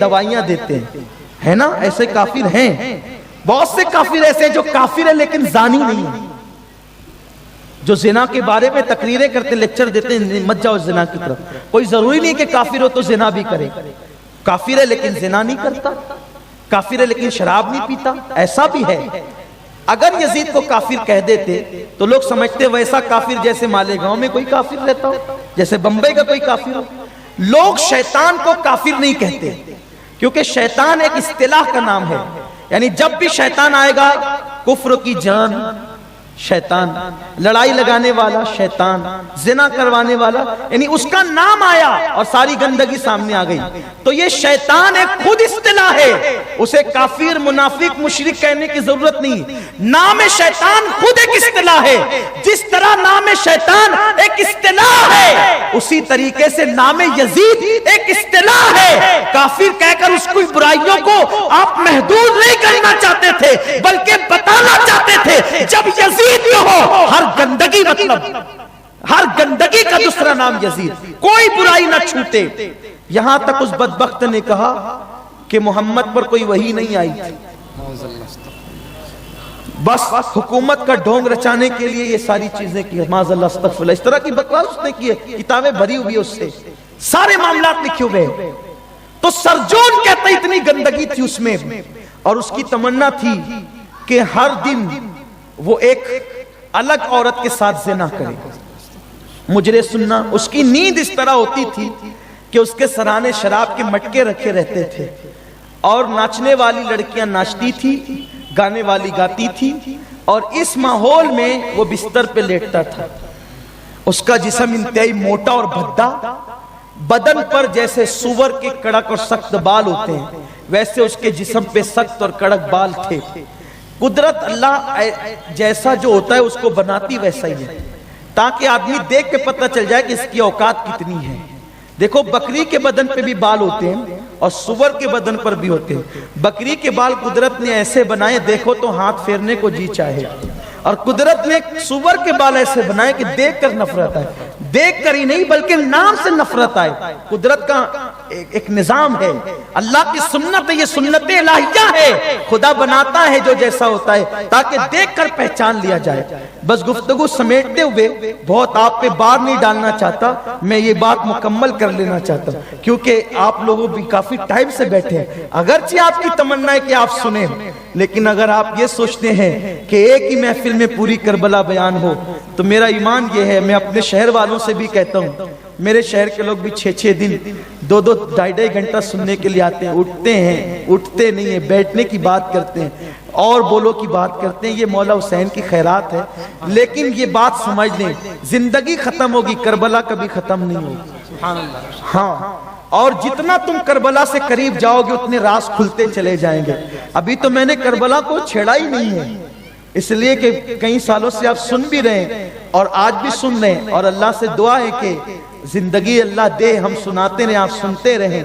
دوائیاں دیتے ہیں، ہے نا؟ ایسے کافر ہیں، بہت سے کافر ایسے ہیں جو کافر ہیں لیکن زانی نہیں ہیں، جو زنا کے بارے میں تقریریں کرتے، لیکچر دیتے ہیں مت جاؤ زنا کی طرف۔ کوئی ضروری نہیں کہ کافر ہو تو زنا بھی کرے، کافر ہے لیکن زنا نہیں کرتا، کافر ہے لیکن شراب نہیں پیتا، ایسا بھی ہے۔ اگر یزید کو کافر کہہ دیتے تو لوگ سمجھتے ویسا کافر جیسے مالیگاؤں میں کوئی کافر رہتا ہو، جیسے بمبئی کا کوئی کافر ہو۔ لوگ شیطان کو کافر نہیں کہتے، کیونکہ شیطان ایک اصطلاح کا نام ہے، یعنی جب بھی شیطان آئے گا، کفر کی جان شیطان، لڑائی لگانے والا شیطان، زنا کروانے والا، یعنی اس کا نام آیا اور ساری گندگی سامنے آ گئی۔ تو یہ شیطان ایک خود اصطلاح ہے، اسے کافر، منافق، مشرک کہنے کی ضرورت نہیں۔ نام شیطان خود ایک اصطلاح ہے، جس طرح نام شیطان ایک اصطلاح ہے، اسی طریقے سے نام یزید ایک اصطلاح ہے۔ کافر کہہ کر اس کی برائیوں کو آپ محدود نہیں کرنا چاہتے تھے، بلکہ بتانا چاہتے تھے جب یزید ہو، ہر گندگی، مطلب ہر گندگی کا دوسرا نام یزید، کوئی برائی نہ چھوٹے۔ یہاں تک اس بدبخت نے کہا کہ محمد پر کوئی وحی نہیں آئی تھی، بس حکومت کا ڈھونگ رچانے کے لیے یہ ساری چیزیں کی، معاذ اللہ استغفر اللہ، اس طرح کی بکواس اس نے کی ہے، کتابیں بھری ہوئی اس سے، سارے معاملات لکھے ہوئے۔ تو سرجون کہتا اتنی گندگی تھی اس میں، اور اس کی تمنا تھی کہ ہر دن وہ ایک الگ عورت کے ساتھ زنا کرے۔ مجرے سننا، اس کی نیند اس طرح ہوتی تھی کہ اس کے سرانے شراب کے مٹکے رکھے رہتے تھے، اور ناچنے والی لڑکیاں ناچتی تھی، گانے والی گاتی تھی، اور اس ماحول میں وہ بستر پہ لیٹتا تھا۔ اس کا جسم انتہائی موٹا اور بھدا، بدن پر جیسے سور کے کڑک اور سخت بال ہوتے ہیں ویسے اس کے جسم پہ سخت اور کڑک بال تھے۔ قدرت اللہ جیسا جو ہوتا ہے اس کو بناتی ویسا ہی ہے، تاکہ آدمی دیکھ کے پتہ چل جائے کہ اس کی اوقات کتنی ہے۔ دیکھو بکری کے بدن پہ بھی بال ہوتے ہیں اور سور کے بدن پر بھی ہوتے ہیں۔ بکری کے بال قدرت نے ایسے بنائے دیکھو تو ہاتھ پھیرنے کو جی چاہے، اور قدرت نے سور کے بال ایسے بنائے کہ دیکھ کر نفرت آئے، دیکھ کر ہی نہیں بلکہ نام سے نفرت آئے۔ قدرت کا ایک نظام ہے، اللہ کی سنت ہے، یہ سنت الہیہ ہے، خدا بناتا ہے جو جیسا ہوتا ہے تاکہ دیکھ کر پہچان لیا جائے۔ بس گفتگو سمیٹتے ہوئے بہت آپ پہ بار نہیں ڈالنا چاہتا، میں یہ بات مکمل کر لینا چاہتا ہوں کیونکہ آپ لوگوں بھی کافی ٹائم سے بیٹھے ہیں۔ اگرچہ آپ کی تمنا ہے کہ آپ سنیں، لیکن اگر آپ یہ سوچتے ہیں کہ ایک ہی محفل میں پوری کربلا بیان ہو تو میرا ایمان یہ ہے، میں اپنے شہر والوں سے بھی کہتا ہوں، میرے شہر کے لوگ بھی 6-6 دن 2-2 ڈھائی گھنٹہ سننے کے لیے آتے ہیں، اٹھتے نہیں ہیں، بیٹھنے کی بات کرتے ہیں اور بولو کی بات کرتے ہیں، یہ مولا حسین کی خیرات ہے۔ لیکن یہ بات سمجھ لیں، زندگی ختم ہوگی، کربلا کبھی ختم نہیں ہوگی۔ ہاں، اور جتنا تم کربلا سے قریب جاؤ گے اتنے راز کھلتے چلے جائیں گے۔ ابھی تو میں نے کربلا کو چھیڑا ہی نہیں ہے، اس لیے کہ کئی سالوں سے آپ سن بھی رہے ہیں اور آج بھی سن رہے ہیں، اور اللہ سے دعا ہے کہ زندگی اللہ دے، ہم سناتے رہیں، آپ سنتے رہیں،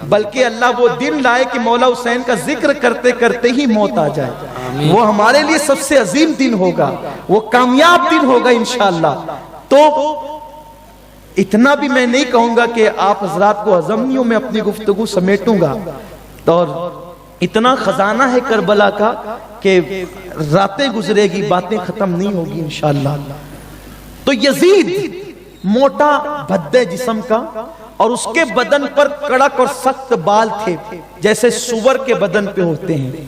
بلکہ اللہ وہ دن لائے کہ مولا حسین کا ذکر کرتے کرتے ہی موت آ جائے۔ وہ ہمارے لیے سب سے عظیم دن ہوگا، وہ کامیاب دن ہوگا انشاءاللہ۔ تو اتنا بھی میں نہیں کہوں گا کہ آپ حضرات کو ہضم نہیں ہو، میں اپنی گفتگو سمیٹوں گا، اور اتنا خزانہ ہے کربلا کا کہ راتیں گزرے گی، باتیں ختم نہیں ہوگی انشاءاللہ۔ تو یزید موٹا بھدے جسم کا، اور اس کے بدن پر کڑک اور سخت بال تھے جیسے سور کے بدن پہ ہوتے ہیں،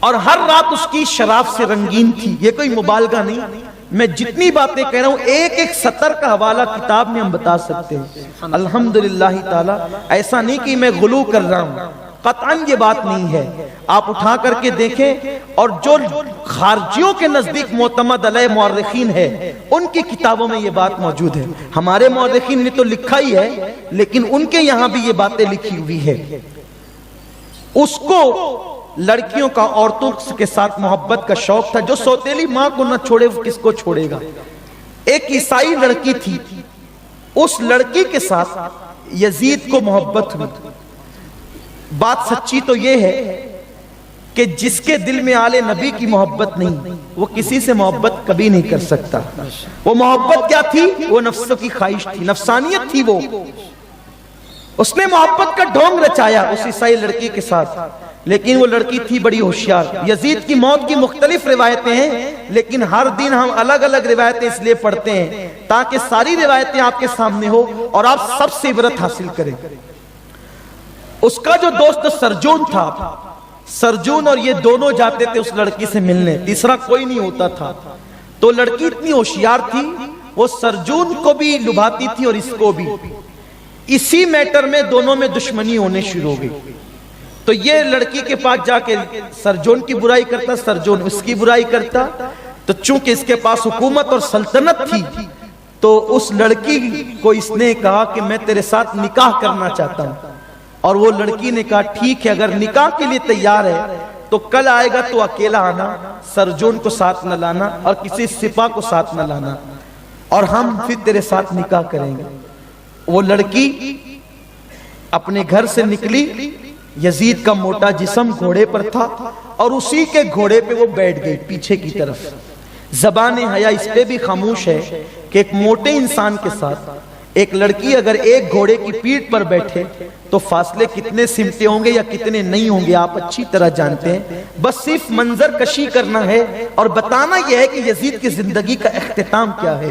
اور ہر رات اس کی شراب سے رنگین تھی۔ یہ کوئی مبالغہ نہیں، میں جتنی باتیں کہہ رہا ہوں ایک ایک سطر کا حوالہ کتاب میں ہم بتا سکتے ہیں الحمدللہ تعالی۔ ایسا نہیں کہ میں غلو کر رہا ہوں، قطعاً یہ بات نہیں ہے، آپ اٹھا کر کے دیکھیں، اور جو خارجیوں کے نزدیک معتمد علیہ مورخین ہے ان کی کتابوں میں یہ بات موجود ہے۔ ہمارے مورخین نے تو لکھا ہی ہے لیکن ان کے یہاں بھی یہ باتیں لکھی ہوئی ہے۔ اس کو لڑکیوں کا، عورتوں کے ساتھ محبت کا شوق تھا، جو سوتیلی ماں کو نہ چھوڑے وہ کس کو چھوڑے گا۔ ایک عیسائی لڑکی تھی، اس لڑکی کے ساتھ یزید کو محبت ہوئی۔ بات سچی تو یہ ہے کہ جس کے دل میں آل نبی کی محبت نہیں وہ کسی سے محبت کبھی نہیں کر سکتا۔ وہ محبت کیا تھی؟ وہ نفس کی خواہش تھی، نفسانیت تھی۔ وہ اس نے محبت کا ڈھونگ رچایا اس عیسائی لڑکی کے ساتھ، لیکن وہ لڑکی تھی بڑی ہوشیار۔ یزید کی موت کی مختلف روایتیں ہیں، لیکن ہر دن ہم الگ الگ روایتیں اس لیے پڑھتے ہیں تاکہ ساری روایتیں آپ کے سامنے ہو اور آپ سب سے عبرت حاصل کریں۔ اس کا جو دوست سرجون تھا، سرجون اور یہ دونوں جاتے تھے اس لڑکی سے ملنے، تیسرا کوئی نہیں ہوتا تھا۔ تو لڑکی اتنی ہوشیار تھی، وہ سرجون کو بھی لبھاتی تھی اور اس کو بھی۔ اسی میٹر میں دونوں میں دشمنی ہونے شروع ہو گئی۔ تو یہ لڑکی کے پاس جا کے سرجون کی برائی کرتا، سرجون اس کی برائی کرتا۔ تو چونکہ اس کے پاس حکومت اور سلطنت تھی، تو اس لڑکی کو اس نے کہا کہ میں تیرے ساتھ نکاح کرنا چاہتا ہوں، اور وہ لڑکی نے کہا ٹھیک ہے، اگر نکاح کے لیے تیار ہے تو کل آئے گا تو اکیلا آنا، سرجون کو ساتھ نہ لانا اور کسی سپاہ کو ساتھ نہ لانا، اور ہم پھر تیرے ساتھ نکاح کریں گے۔ وہ لڑکی اپنے گھر سے نکلی، یزید کا موٹا جسم گھوڑے پر تھا اور اسی کے گھوڑے پہ وہ بیٹھ گئی پیچھے کی طرف۔ زبان حیا اس پہ بھی خاموش ہے کہ ایک موٹے انسان کے ساتھ ایک لڑکی اگر ایک گھوڑے کی پیٹھ پر بیٹھے تو فاصلے کتنے سمٹے ہوں گے یا کتنے نہیں ہوں گے آپ اچھی طرح جانتے ہیں۔ بس صرف منظر کشی کرنا ہے اور بتانا یہ ہے کہ یزید کی زندگی کا اختتام کیا ہے،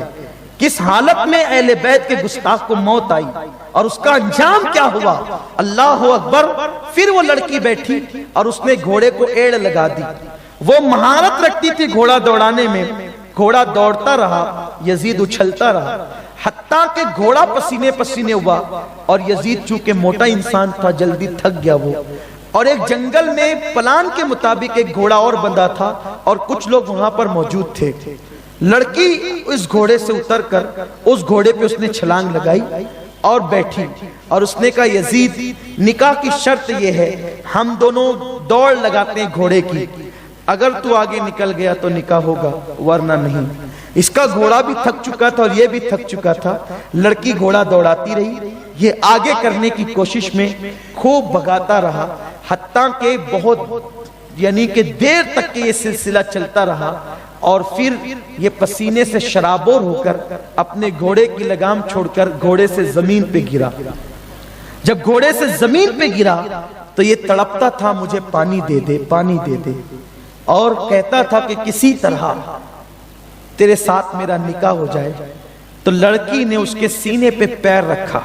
کس حالت میں اہل بیت کے گستاخ کو موت آئی اور اس کا انجام کیا ہوا۔ اللہ اکبر۔ پھر وہ لڑکی بیٹھی اور اس نے گھوڑے کو ایڑ لگا دی۔ وہ مہارت رکھتی تھی گھوڑا دوڑانے میں، گھوڑا دوڑتا رہا، یزید اچھلتا رہا، حتیٰ کہ گھوڑا پسینے پسینے ہوا، اور یزید چونکہ موٹا انسان تھا جلدی تھک گیا وہ، اور ایک جنگل میں پلان کے مطابق ایک گھوڑا اور بندھا تھا اور کچھ لوگ وہاں پر موجود تھے۔ لڑکی اس گھوڑے سے اتر کر اس گھوڑے پہ اس نے چھلانگ لگائی اور بیٹھی، اور اس نے کہا یزید نکاح کی شرط یہ ہے، ہم دونوں دوڑ لگاتے ہیں گھوڑے کی، اگر تو آگے نکل گیا تو نکاح ہوگا ورنہ نہیں۔ اس کا گھوڑا بھی تھک چکا تھا اور یہ بھی تھک چکا تھا۔ لڑکی گھوڑا دوڑاتی رہی، یہ آگے کرنے کی کوشش میں خوب بھگاتا رہا، حتیٰ کہ بہت یعنی کہ دیر تک کہ یہ سلسلہ چلتا رہا، اور پھر یہ پسینے سے شرابور ہو کر اپنے گھوڑے کی لگام چھوڑ کر گھوڑے سے زمین پہ گرا۔ جب گھوڑے سے زمین پہ گرا تو یہ تڑپتا تھا مجھے پانی دے دے، پانی دے دے، اور کہتا تھا کہ کسی طرح تیرے ساتھ میرا نکاح ہو جائے۔ تو لڑکی نے اس کے سینے پہ پیر رکھا،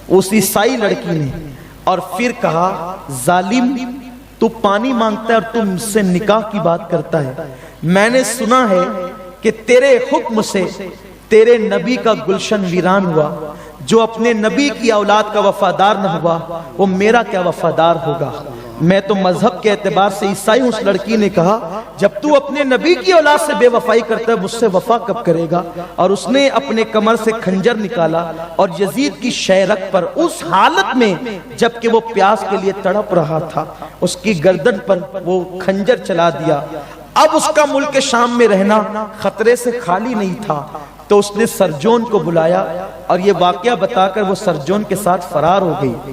اس عیسائی لڑکی نے، اور پھر کہا ظالم تو پانی مانگتا ہے اور تم مجھ سے نکاح کی بات کرتا ہے۔ میں نے سنا ہے کہ تیرے حکم سے تیرے نبی کا گلشن ویران ہوا، جو اپنے نبی کی اولاد کا وفادار نہ ہوا وہ میرا کیا وفادار ہوگا۔ میں تو مذہب کے اعتبار سے عیسائی ہوں۔ اس لڑکی نے کہا جب تو اپنے نبی کی اولاد سے بے وفائی کرتا ہے مجھ سے وفا کب کرے گا؟ اور اس نے اپنے کمر سے خنجر نکالا اور یزید کی شہرک پر اس حالت میں جبکہ وہ پیاس کے لیے تڑپ رہا تھا اس کی گردن پر وہ خنجر چلا دیا۔ اب اس کا ملک شام میں رہنا خطرے سے خالی نہیں تھا، تو اس نے سرجون کو بلایا اور یہ واقعہ بتا کر وہ سرجون کے ساتھ فرار ہو گئی،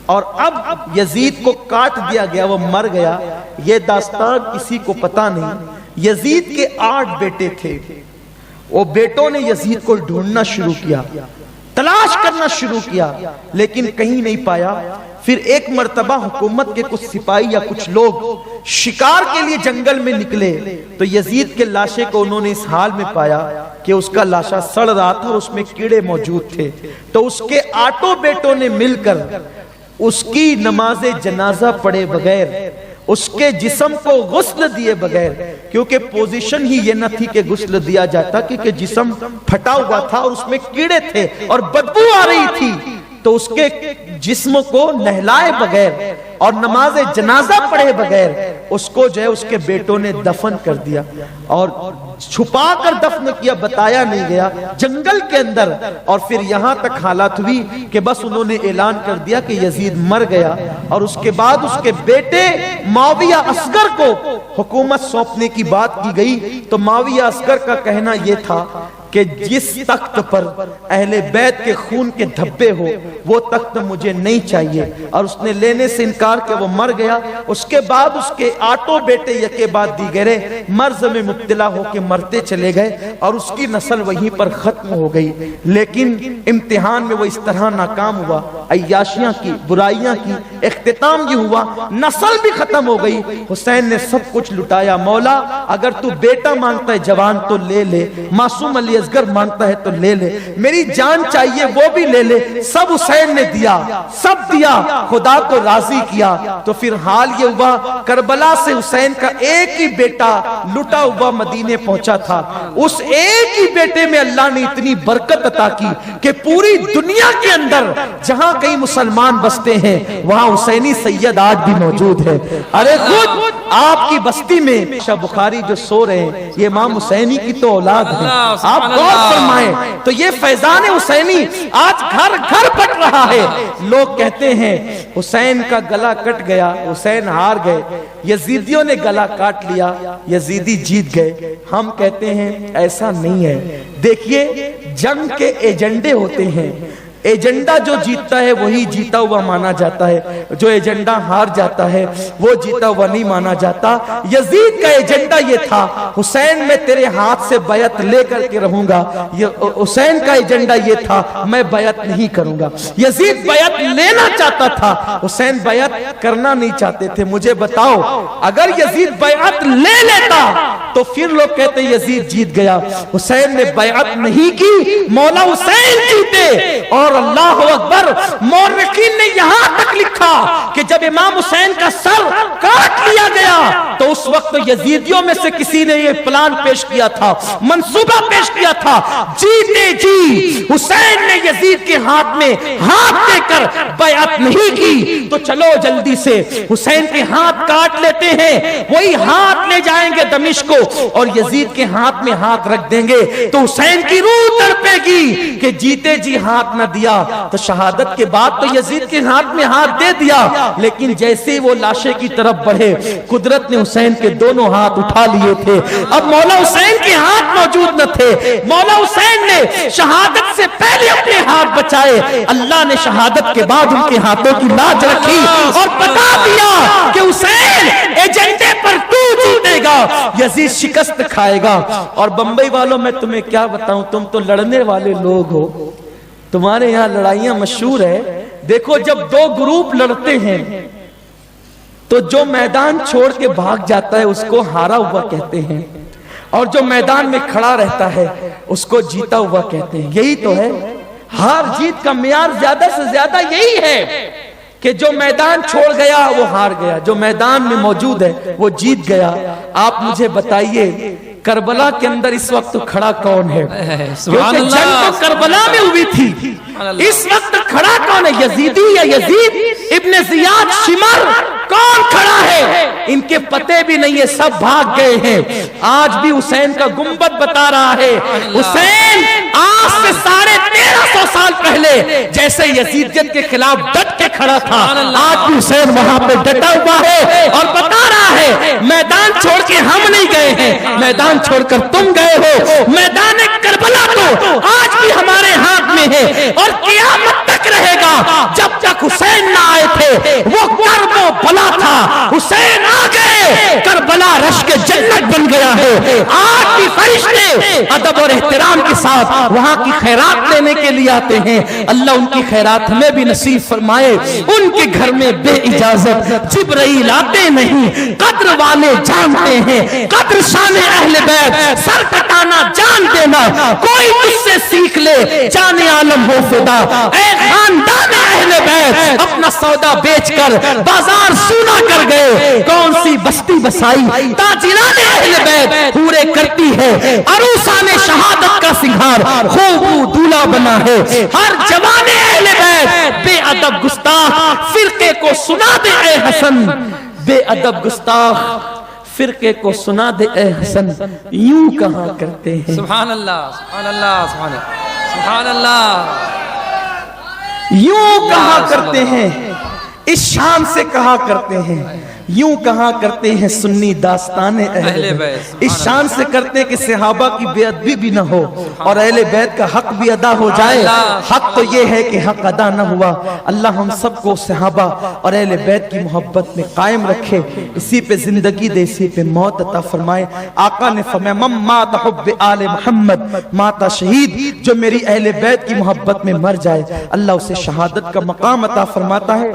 اور اب یزید کو کاٹ دیا گیا، وہ مر گیا۔ یہ داستان کسی کو پتا نہیں۔ یزید کے 8 بیٹے تھے، وہ بیٹوں نے یزید کو ڈھونڈنا شروع کیا، تلاش کرنا شروع کیا، لیکن کہیں نہیں پایا۔ پھر ایک مرتبہ حکومت کے کچھ سپاہی یا کچھ لوگ شکار کے لیے جنگل میں نکلے، تو یزید کے لاشے کو انہوں نے اس حال میں پایا کہ اس کا لاشا سڑ رہا تھا اور اس میں کیڑے موجود تھے۔ تو اس کے 8 بیٹوں نے مل کر اس کی نماز جنازہ پڑھے بغیر، اس کے جسم کو غسل دیے بغیر، کیونکہ پوزیشن ہی یہ نہ تھی کہ غسل دیا جاتا، کیونکہ جسم پھٹا ہوا تھا اور اس میں کیڑے تھے اور بدبو آ رہی تھی، تو اس کے جسم کو نہلائے بغیر اور نماز جنازہ پڑھے بغیر اس کو جو ہے اس کے بیٹوں نے دفن کر دیا، اور چھپا کر دفن کیا، بتایا نہیں گیا جنگل کے اندر۔ اور پھر یہاں تک حالات ہوئی کہ بس انہوں نے اعلان کر دیا کہ یزید مر گیا، اور اس کے بعد اس کے بیٹے معاویہ اصغر کو حکومت سونپنے کی بات کی گئی۔ تو معاویہ اصغر کا کہنا یہ تھا کہ جس تخت پر اہل بیت کے خون کے دھبے ہو وہ تخت مجھے نہیں چاہیے، اور اس نے لینے سے انکار کیا، وہ مر گیا۔ اس کے بعد اس کے 8 بیٹے یکے بعد دیگرے مرض میں مبتلا ہو کے مرتے چلے گئے، اور اس کی نسل وہیں پر ختم ہو گئی۔ لیکن امتحان میں وہ اس طرح ناکام ہوا، عیاشیاں کی، برائیاں کی، اختتام یہ ہوا، نسل بھی ختم ہو گئی۔ حسین نے سب کچھ لٹایا، مولا اگر تو بیٹا مانگتا ہے جوان تو لے لے، معصوم علی اصغر مانگتا ہے تو لے لے، میری جان چاہیے وہ بھی لے لے، سب حسین نے دیا، سب دیا، خدا کو راضی کیا۔ تو پھر حال یہ ہوا، کربلا سے حسین کا ایک ہی بیٹا لٹا ہوا مدینے پہنچا تھا، اس ایک ہی بیٹے میں اللہ نے اتنی برکت عطا کی کہ پوری دنیا کے اندر جہاں کئی مسلمان بستے ہیں وہاں حسینی سید آج بھی موجود ہے۔ ارے خود آپ کی بستی میں شاہ بخاری جو سو رہے ہیں یہ امام حسینی کی تو اولاد ہے، آپ غور فرمائیں۔ تو یہ فیضان حسینی آج گھر گھر بٹ رہا ہے۔ لوگ کہتے ہیں حسین کا گلا کٹ گیا، حسین ہار گئے، یزیدیوں نے گلا کاٹ لیا، یزیدی جیت گئے۔ ہم کہتے ہیں ایسا نہیں ہے۔ دیکھیے جنگ کے ایجنڈے ہوتے ہیں، ایجنڈا جو جیتتا ہے وہی جیتا ہوا مانا جاتا ہے، جو ایجنڈا ہار جاتا ہے وہ جیتا ہوا نہیں مانا جاتا۔ یزید کا ایجنڈا یہ تھا، حسین میں تیرے ہاتھ سے بیعت لے کر کے رہوں گا، حسین کا ایجنڈا یہ تھا میں بیعت نہیں کروں گا۔ یزید بیعت لینا چاہتا تھا، حسین بیعت کرنا نہیں چاہتے تھے۔ مجھے بتاؤ اگر یزید بیعت لے لیتا تو پھر لوگ کہتے یزید جیت گیا، حسین نے بیعت نہیں کی، مولا حسین جیتے۔ اور اللہ اکبر، مورخین نے یہاں تک لکھا کہ جب امام حسین کا سر کاٹ لیا گیا تو اس وقت یزیدیوں میں سے کسی نے یہ پلان پیش کیا تھا، منصوبہ پیش کیا تھا، جیتے جی حسین نے یزید کے ہاتھ میں ہاتھ دے کر بیعت نہیں کی تو چلو جلدی سے حسین کے ہاتھ کاٹ لیتے ہیں، وہی ہاتھ لے جائیں گے دمشق کو اور یزید کے ہاتھ میں ہاتھ رکھ دیں گے تو حسین کی روح تڑپے گی کہ جیتے جی ہاتھ نہ دیا تو شہادت کے بعد تو یزید کے ہاتھ میں ہاتھ دے دیا۔ لیکن جیسے وہ لاشے کی طرف بڑھے قدرت نے حسین کے دونوں ہاتھ اٹھا لیے تھے، اب مولا حسین کے ہاتھ موجود نہ تھے، مولا حسین نے شہادت سے پہلے اپنے ہاتھ بچائے، اللہ نے شہادت کے بعد ان کے ہاتھوں کی لاج رکھی اور بتا دیا کہ حسین ایجنڈے پر تو جیتے گا، یزید شکست کھائے گا۔ اور بمبئی والوں میں تمہیں کیا بتاؤں، تم تو لڑنے والے لوگ ہو، تمہارے یہاں لڑائیاں مشہور ہے۔ دیکھو جب دو گروپ لڑتے ہیں تو جو میدان چھوڑ کے بھاگ جاتا ہے اس کو ہارا ہوا کہتے ہیں، اور جو میدان میں کھڑا رہتا ہے اس کو جیتا ہوا کہتے ہیں۔ یہی تو ہے، ہار جیت کا معیار زیادہ سے زیادہ یہی ہے کہ جو میدان چھوڑ گیا وہ ہار گیا، جو میدان میں موجود ہے وہ جیت گیا۔ آپ مجھے بتائیے کربلا کے اندر اس وقت کھڑا کون ہے؟ کیونکہ جنگ تو کربلا میں ہوئی تھی، اس وقت کھڑا کون ہے؟ یزیدی یا یزید ابن زیاد شمر کون کھڑا ہے؟ ان کے پتے بھی نہیں ہے، سب بھاگ گئے ہیں۔ آج بھی حسین کا گنبد بتا رہا ہے، حسین آج سے 1350 سال پہلے جیسے یزیدیت کے خلاف ڈٹ کے کھڑا تھا، آج بھی حسین وہاں پہ ڈٹا ہوا ہے اور بتا رہا ہے میدان چھوڑ کے ہم نہیں گئے ہیں، میدان چھوڑ کر تم گئے ہو۔ میدان کربلا تو آج بھی ہمارے ہاتھ میں ہے اور قیامت تک رہے گا۔ جب تک حسین نہ آئے تھے وہ کرب و بلا تھا، حسین آ گئے کربلا رشک جنت بن گیا ہے۔ آج بھی فرشتے ادب اور احترام کے ساتھ وہاں کی خیرات لینے کے لیے آتے ہیں، اللہ ان کی خیرات ہمیں بھی نصیب فرمائے۔ ان کے گھر میں بے اجازت جبرائیل آتے نہیں، قدر والے جانتے ہیں، قدر شان اہل بیت، سر کٹانا جان دینا، کوئی مجھ سے سیکھ لے جان عالم ہو فدا۔ اے خاندان اہل بیت اپنا سودا بیچ کر بازار سونا کر گئے، کون سی بستی بسائی تاجران اہل بیت پورے کرتی ہے، عروسان شہادت کا سنگھار خوب دولہا بنا ہے۔ ہر جوان اہل بیت بے ادب گستاخ فرقے کو سنا دے اے حسن، بے ادب گستاخ فرقے کو سنا دے اے حسن، یوں کہا کرتے ہیں۔ سبحان اللہ، سبحان اللہ، سبحان اللہ، سبحان اللہ، یوں کہا کرتے ہیں اس شان سے کہا کرتے ہیں، یوں کہا کرتے ہیں سنی داستان اہل بیت، اس شان سے کرتے ہیں کہ صحابہ کی بے ادبی بھی نہ ہو اور اہل بیت کا حق بھی ادا ہو جائے۔ حق تو یہ ہے کہ حق ادا نہ ہوا۔ اللہ ہم سب کو صحابہ اور اہل بیت کی محبت میں قائم رکھے، اسی پہ زندگی دے، اسی پہ موت عطا فرمائے۔ آقا نے فرمایا من مات حب آل محمد ماتا شہید، جو میری اہل بیت کی محبت میں مر جائے اللہ اسے شہادت کا مقام عطا فرماتا ہے۔